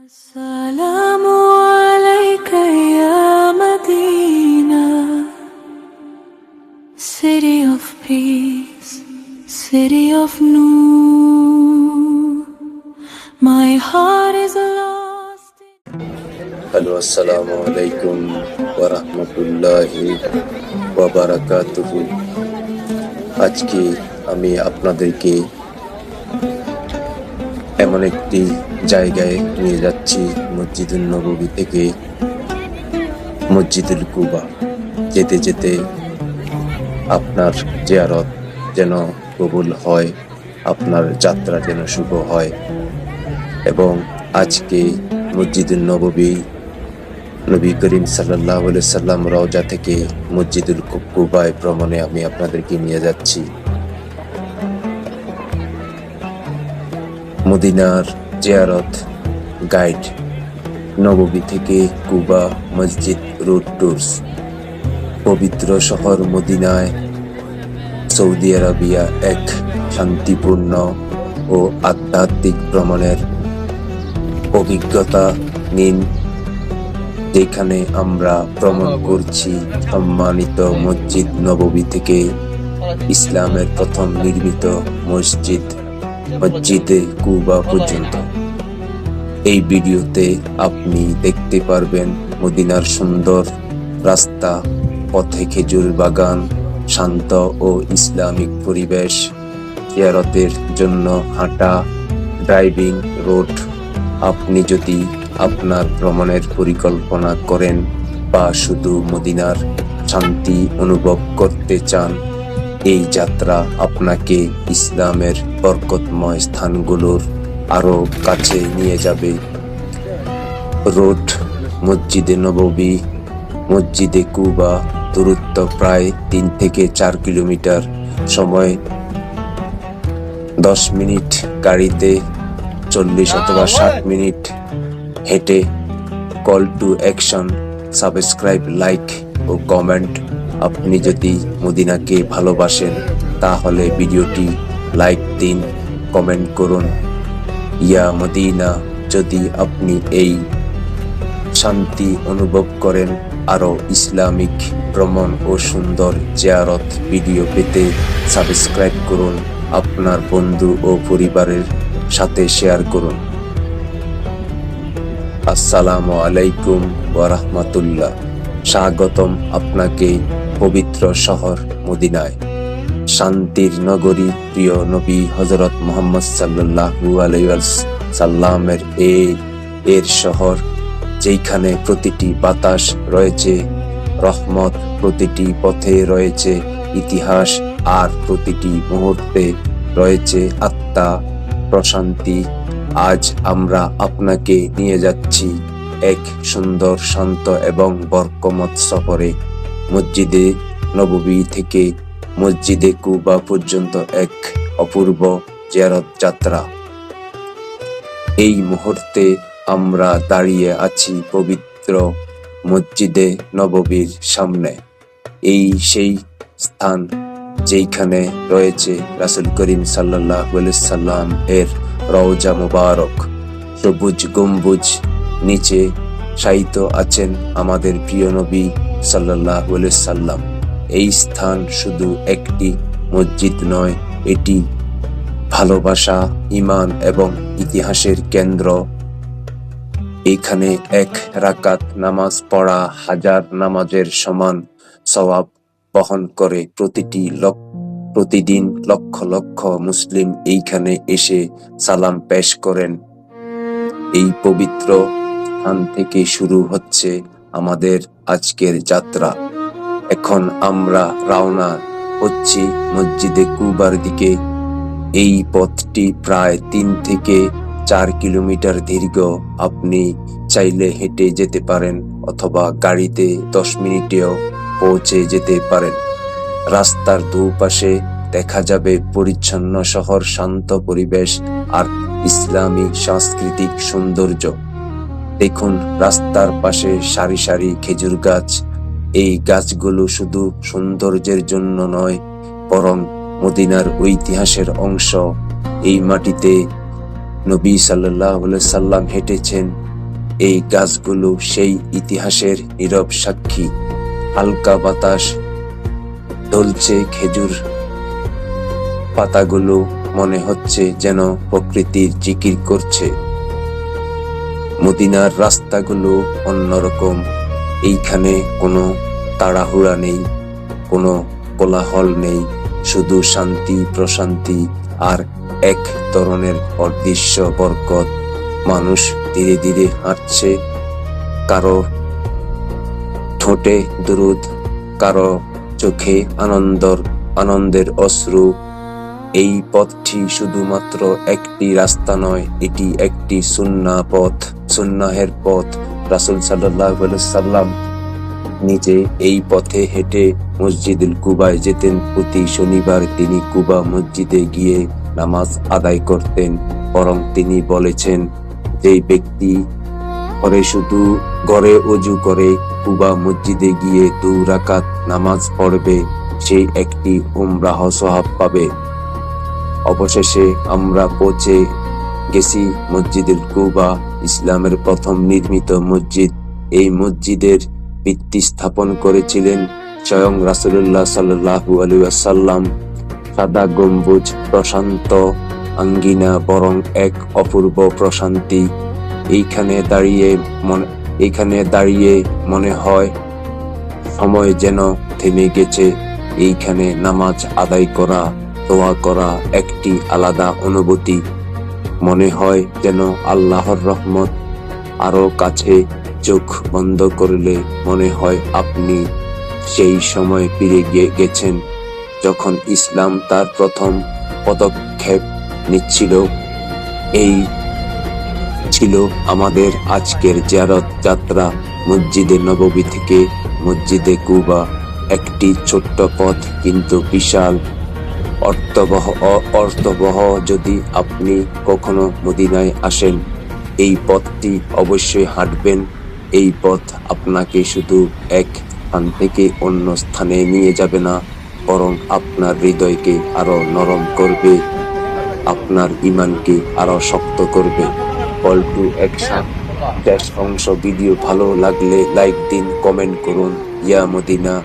السلام عليك يا Medina, city of peace, city of Noor. My heart is lost. Hello, আসসালামু আলাইকুম ওয়া রাহমাতুল্লাহি ওয়া বারাকাতুহু। আজকে আমি আপনাদেরকে এমন একটি জায়গায় নিয়ে যাচ্ছি, মসজিদুন নববী থেকে মসজিদুল কুবা। যেতে যেতে আপনার জিয়ারত যেন কবুল হয়, আপনার যাত্রা যেন শুভ হয়। এবং আজকে মসজিদুল নববী, নবী করিম সাল্লাল্লাহু আলাইহি সাল্লাম রওজা থেকে মসজিদুল কুবায় ভ্রমণে আমি আপনাদেরকে নিয়ে যাচ্ছি। মদিনার জিয়ারত গাইড, নববী থেকে কুবা মসজিদ রুট ট্যুরস। পবিত্র শহর মদিনায় সৌদি আরবিয়া এক শান্তিপূর্ণ ও আধ্যাত্মিক ভ্রমণের অভিজ্ঞতা নিন, যেখানে আমরা ভ্রমণ করছি সম্মানিত মসজিদ নববী থেকে ইসলামের প্রথম নির্মিত মসজিদে কুবা পর্যন্ত। এই ভিডিওতে আপনি দেখতে পারবেন মদিনার সুন্দর রাস্তা, পথে খেজুর বাগান, শান্ত ও ইসলামিক পরিবেশ, জিয়ারতের জন্য হাঁটা, ড্রাইভিং রোড। আপনি যদি আপনার ভ্রমণের পরিকল্পনা করেন বা শুধু মদিনার শান্তি অনুভব করতে চান, এই যাত্রা আপনাকে ইসলামের বরকতময় স্থানগুলোর আরো কাছে নিয়ে যাবে। রোড মসজিদে নববী, মসজিদে কুবা দূরত্ব প্রায় 3 থেকে 4 কিলোমিটার। সময় 10 মিনিট গাড়িতে, 40 অথবা 60 মিনিট হেঁটে। Call to action, subscribe, like ও কমেন্ট। আপনি যদি মদিনাকে ভালোবাসেন তাহলে ভিডিওটি লাইক দিন, কমেন্ট করুন ইয়া মদিনা। যদি আপনি এই শান্তি অনুভব করেন, আরো ইসলামিক ভ্রমণ ও সুন্দর জিয়ারত ভিডিও পেতে সাবস্ক্রাইব করুন, আপনার বন্ধু ও পরিবারের সাথে শেয়ার করুন। আসসালামু আলাইকুম ওয়া রাহমাতুল্লাহ। স্বাগতম আপনাকে পবিত্র শহর মদিনায়, শান্তির নগরী, প্রিয় নবী হযরত মুহাম্মদ সাল্লাল্লাহু আলাইহি সাল্লামের এর শহর, যেখানে প্রতিটি বাতাস রয়েছে রহমত, প্রতিটি পথে রয়েছে ইতিহাস, আর প্রতিটি মুহূর্তে রয়েছে আত্মা প্রশান্তি। আজ আমরা আপনাকে নিয়ে যাচ্ছি এক সুন্দর, শান্ত এবং বরকতময় সফরে। মসজিদে নববী থেকে মসজিদে কুবা পর্যন্ত এক অপূর্ব জিয়ারত যাত্রা। এই মুহূর্তে আমরা দাঁড়িয়ে আছি পবিত্র মসজিদে নববীর সামনে। এই সেই স্থান যেখানে রয়েছে রাসূল করিম সাল্লাল্লাহু আলাইহি সাল্লাম এর রওজা মুবারক। সবুজ গম্বুজ নিচে শায়িত আছেন আমাদের প্রিয় নবী সাল্লাল্লাহু আলাইহি সাল্লাম। এই স্থান শুধু একটি মসজিদ নয়, এটি ভালোবাসা, ঈমান এবং ইতিহাসের কেন্দ্র। এখানে এক রাকাত নামাজ পড়া হাজার নামাজের সমান সওয়াব বহন করে। প্রতিদিন লক্ষ লক্ষ মুসলিম এইখানে এসে সালাম পেশ করেন। এই পবিত্র স্থান থেকে শুরু হচ্ছে আমাদের আজকের যাত্রা। এখন আমরা রওনা হচ্ছি মসজিদে কুবার দিকে। এই পথটি প্রায় 3 থেকে 4 কিলোমিটার দীর্ঘ। আপনি চাইলে হেঁটে যেতে পারেন অথবা গাড়িতে 10 মিনিটেও পৌঁছে যেতে পারেন। রাস্তার দুপাশে দেখা যাবে পরিচ্ছন্ন শহর, শান্ত পরিবেশ আর ইসলামী সাংস্কৃতিক সৌন্দর্য। দেখুন, রাস্তার পাশে সারি সারি খেজুর গাছ। এই গাছগুলো শুধু সৌন্দর্যের জন্য নয়, বরং মদিনার ঐতিহাসের অংশ। এই মাটিতে নবী সাল্লাল্লাহু আলাইহি সাল্লাম হেঁটেছেন, এই গাছগুলো সেই ইতিহাসের নীরব সাক্ষী। হালকা বাতাস দুলছে, খেজুর পাতাগুলো মনে হচ্ছে যেন প্রকৃতির জিকির করছে। মদিনার রাস্তাগুলো অন্যরকম। এইখানে কোনো তাড়াহুড়া নেই, কোনো কোলাহল নেই, শুধু শান্তি, প্রশান্তি আর এক ধরনের অদৃশ্য বরকত। মানুষ ধীরে ধীরে হাঁটছে, কারো ঠোঁটে দুরুদ, কারো চোখে আনন্দের অশ্রু। এই পথটি শুধুমাত্র একটি রাস্তা নয়, এটি একটি সুন্নাহ পথ, সুন্নাহের পথ। রাসূল সাল্লাল্লাহু আলাইহি সাল্লাম নিজে এই পথে হেঁটে মসজিদুল কুবায় যেতেন। প্রতি শনিবার তিনি কুবা মসজিদে গিয়ে নামাজ আদায় করতেন। বরং তিনি বলেছেন, যে ব্যক্তি ঘরে ওযু করে কুবা মসজিদে গিয়ে 2 রাকাত নামাজ পড়বে, সে একটি উমরাহ সওয়াব পাবে। অবশেষে আমরা পৌঁছে গেছি মসজিদুল কুবা, ইসলামের প্রথম নির্মিত মসজিদ। এই মসজিদের ভিত্তি স্থাপন করেছিলেন স্বয়ং রাসূলুল্লাহ সাল্লাল্লাহু আলাইহি ওয়াসাল্লাম। সাদা গম্বুজ, প্রশান্ত আঙ্গিনা, বরং এক অপূর্ব প্রশান্তি। এইখানে দাঁড়িয়ে মনে হয় সময় যেন থেমে গেছে। এইখানে নামাজ আদায় করা, দোয়া করা একটি আলাদা অনুভূতি। মনে হয় যেন আল্লাহর রহমত আরো কাছে। চোখ বন্ধ করলে মনে হয় আপনি সেই সময় ফিরে গেছেন, যখন ইসলাম তার প্রথম পদক্ষেপ নিচ্ছিল। এই ছিল আমাদের আজকের জিয়ারত যাত্রা, মসজিদে নববী থেকে মসজিদে কুবা। একটি ছোট্ট পথ, কিন্তু বিশাল অর্থবহ। যদি আপনি কখনো মদিনায় আসেন, এই পথটি অবশ্যই হাঁটবেন। এই পথ আপনাকে শুধু এক স্থান থেকে অন্য স্থানে নিয়ে যাবে না, বরং আপনার হৃদয়কে আরো নরম করবে, আপনার ঈমানকে আরো শক্ত করবে। Call to action. শেষ অংশ ভিডিও ভালো লাগলে লাইক দিন, কমেন্ট করুন। ইয়া মদিনা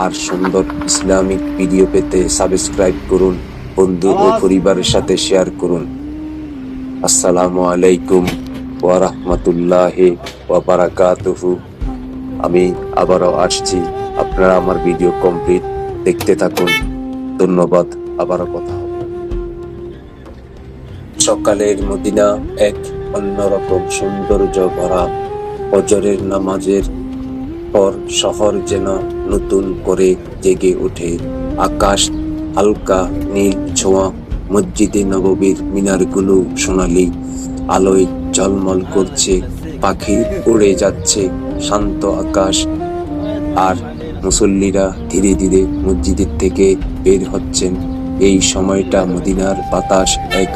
আর সুন্দর ইসলামিক ভিডিও পেতে সাবস্ক্রাইব করুন, বন্ধু ও পরিবারের সাথে শেয়ার করুন। আসসালামু আলাইকুম ওয়া রাহমাতুল্লাহি ওয়া বারাকাতুহু। আমি আবারও আসছি, আপনারা আমার ভিডিও কমপ্লিট দেখতে থাকুন। ধন্যবাদ, আবারও কথা হবে। সকালের মদিনা এক অন্যরকম সৌন্দর্য ভরা। ফজরের নামাজের পর শহর যেন নতুন করে জেগে ওঠে। আকাশ হালকা নীল ছোঁয়া, মসজিদে নববীর মিনারগুলো সোনালী আলোয় ঝলমল করছে। পাখি উড়ে যাচ্ছে, শান্ত আকাশ, আর মুসল্লিরা ধীরে ধীরে মসজিদের থেকে বের হচ্ছেন। এই সময়টা মদিনার বাতাস এক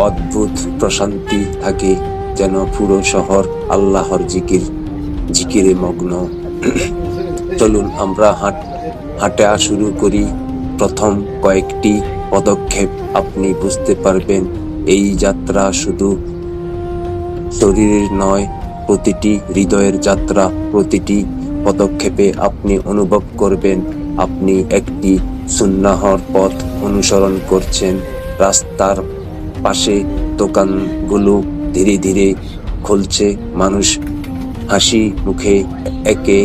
অদ্ভুত প্রশান্তি থাকে, যেন পুরো শহর আল্লাহর জিকিরে মগ্ন। চলুন আমরা হাঁটা শুরু করি। প্রথম কয়েকটি পদক্ষেপ আপনি বুঝতে পারবেন এই যাত্রা শুধু শরীরের নয়, প্রতিটি হৃদয়ের যাত্রা। প্রতিটি পদক্ষেপে আপনি অনুভব করবেন আপনি একটি সুন্নাহর পথ অনুসরণ করছেন। রাস্তার পাশে দোকানগুলো ধীরে ধীরে খুলছে, মানুষ হাসি মুখে একে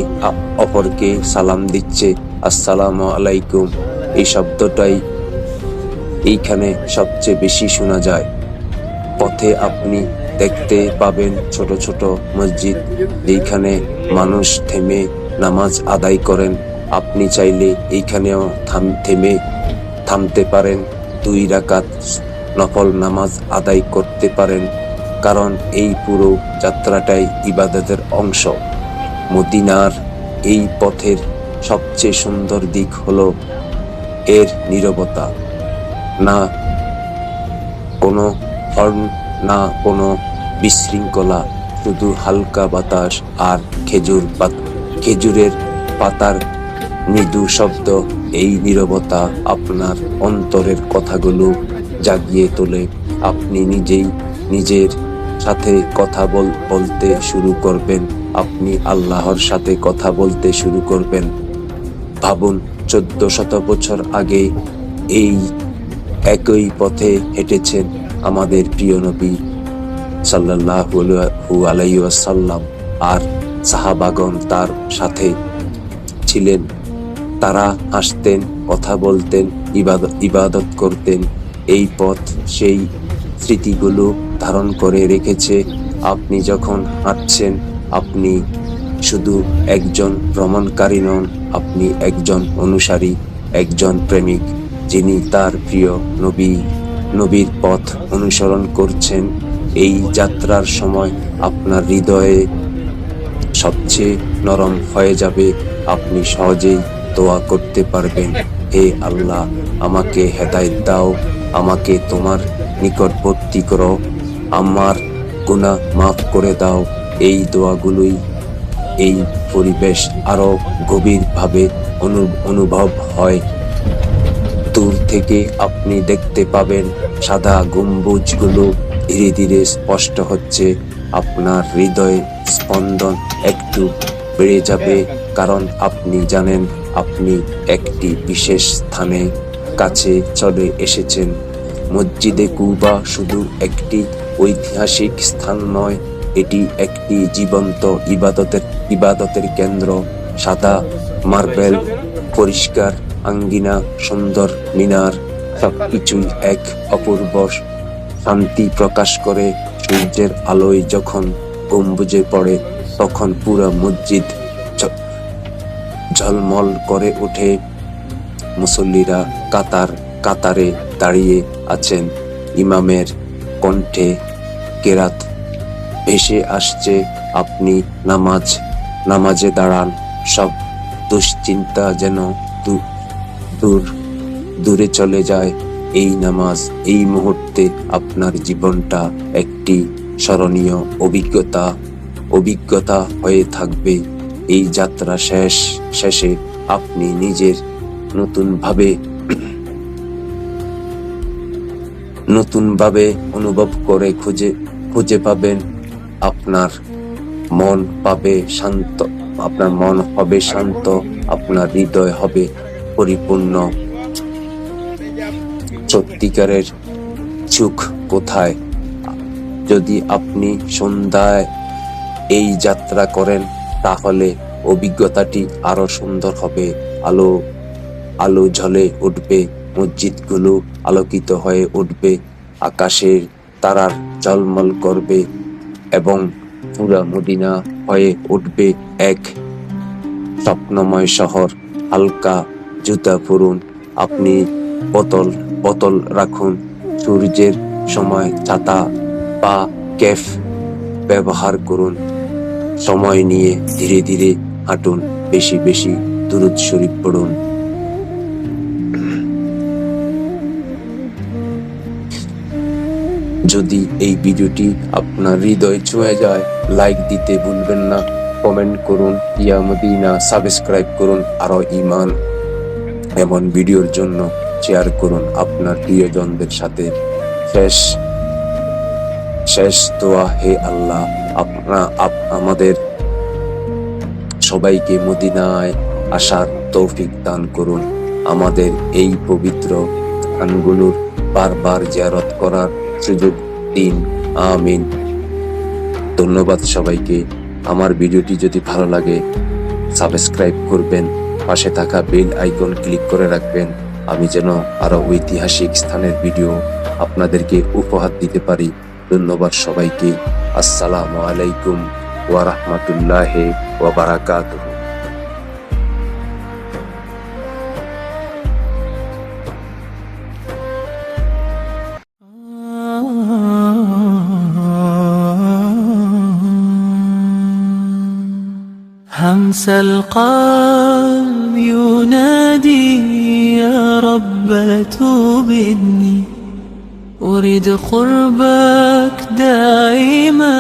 অপরকে সালাম দিচ্ছে। আসসালামু আলাইকুম, এই শব্দটাই এইখানে সবচেয়ে বেশি শোনা যায়। পথে আপনি দেখতে পাবেন ছোট ছোট মসজিদ, যেখানে মানুষ থেমে নামাজ আদায় করেন। আপনি চাইলে এইখানেও থামতে পারেন, 2 রাকাত নফল নামাজ আদায় করতে পারেন, কারণ এই পুরো যাত্রাটাই ইবাদতের অংশ। মদিনার এই পথের সবচেয়ে সুন্দর দিক হলো এর নীরবতা। না কোনো হর্ন, না কোনো বিশৃঙ্খলা, শুধু হালকা বাতাস আর খেজুরের পাতার মৃদু শব্দ। এই নীরবতা আপনার অন্তরের কথাগুলো জাগিয়ে তোলে। আপনি নিজের সাথে কথা বলতে শুরু করবেন, আপনি আল্লাহর সাথে কথা বলতে শুরু করবেন। ভাবুন, 1400 বছর আগে এই একই পথে হেঁটেছেন আমাদের প্রিয় নবী সাল্লাল্লাহু আলাইহি ওয়াসাল্লাম, আর সাহাবাগণ তার সাথে ছিলেন। তারা হাসতেন, কথা বলতেন, ইবাদত করতেন। এই পথ সেই স্মৃতিগুলো ধারণ করে রেখেছে। আপনি যখন হাঁটছেন, আপনি শুধু একজন ভ্রমণকারী নন, আপনি একজন অনুসারী, একজন প্রেমিক, যিনি তার প্রিয় নবীর পথ অনুসরণ করছেন। এই যাত্রার সময় আপনার হৃদয়ে সবচেয়ে নরম হয়ে যাবে। আপনি সহজেই দোয়া করতে পারবেন, হে আল্লাহ, আমাকে হেদায়েত দাও, আমাকে তোমার নিকটবর্তী করো, আমার গুনাহ মাফ করে দাও। এই দোয়াগুলোই এই পরিবেশ আরো গভীরভাবে অনুভব হয়। দূর থেকে আপনি দেখতে পাবেন সাদা গম্বুজগুলো ধীরে ধীরে স্পষ্ট হচ্ছে। আপনার হৃদয় স্পন্দন একটু বেড়ে যাবে, কারণ আপনি জানেন আপনি একটি বিশেষ স্থানে কাছে চলে এসেছেন। মসজিদে কুবা শুধু একটি ঐতিহাসিক স্থান নয়, এটি একটি জীবন্ত ইবাদতের কেন্দ্র। সাদা মার্বেল, পরিষ্কার আঙ্গিনা, সুন্দর মিনার, সবকিছুই এক অপূর্ব শান্তি প্রকাশ করে। সূর্যের আলোয় যখন গম্বুজে পড়ে, তখন পুরো মসজিদ ঝলমল করে ওঠে। মুসল্লিরা কাতারে দাঁড়িয়ে আছেন, ইমামের কণ্ঠে কেরাত ভেসে আসছে। আপনি নামাজে দাঁড়ান, সব দুশ্চিন্তা যেন দূরে চলে যায়। এই নামাজ, এই মুহূর্তে আপনার জীবনটা একটি স্মরণীয় অভিজ্ঞতা হয়ে থাকবে। এই যাত্রা শেষে আপনি নিজের নতুনভাবে অনুভব করে খুঁজে পাবেন। আপনার মন হবে শান্ত, আপনার হৃদয় হবে পরিপূর্ণ। সত্যিকারের সুখ কোথায়? যদি আপনি সন্ধ্যায় এই যাত্রা করেন, তাহলে অভিজ্ঞতাটি আরো সুন্দর হবে। আলো জ্বলে উঠবে, মসজিদগুলো আলোকিত হয়ে উঠবে, আকাশের তারার ঝলমল করবে এবং পুরা মদিনা হয়ে উঠবে এক স্বপ্নময় শহর। হালকা জুতা পরুন, আপনি বোতল রাখুন, সূর্যের সময় ছাতা বা ক্যাপ ব্যবহার করুন। সময় নিয়ে ধীরে ধীরে হাঁটুন, বেশি বেশি দুরূদ শরীফ পড়ুন। যদি এই ভিডিওটি আপনার হৃদয় ছুঁয়ে যায়, লাইক দিতে ভুলবেন না, কমেন্ট করুন, ইয়া মদিনা সাবস্ক্রাইব করুন, আরো ইমান এমন ভিডিওর জন্য শেয়ার করুন আপনার প্রিয়জনদের সাথে। শেষ দোয়া, হে আল্লাহ, আমাদের সবাইকে মদিনায় আসার তৌফিক দান করুন। আমাদের এই পবিত্র স্থানগুলোর বারবার জিয়ারত করার সুযোগ দিন, আমিন। ধন্যবাদ সবাইকে। আমার ভিডিওটি যদি ভালো লাগে, সাবস্ক্রাইব করবেন, পাশে থাকা বেল আইকন ক্লিক করে রাখবেন, আমি যেন আরো ঐতিহাসিক স্থানের ভিডিও আপনাদেরকে উপহার দিতে পারি। ধন্যবাদ সবাইকে। আসসালামু আলাইকুম ওয়া রাহমাতুল্লাহি ওয়া বারাকাতুহু। همس القلب ينادي يا رب توبني، أريد قربك دائما.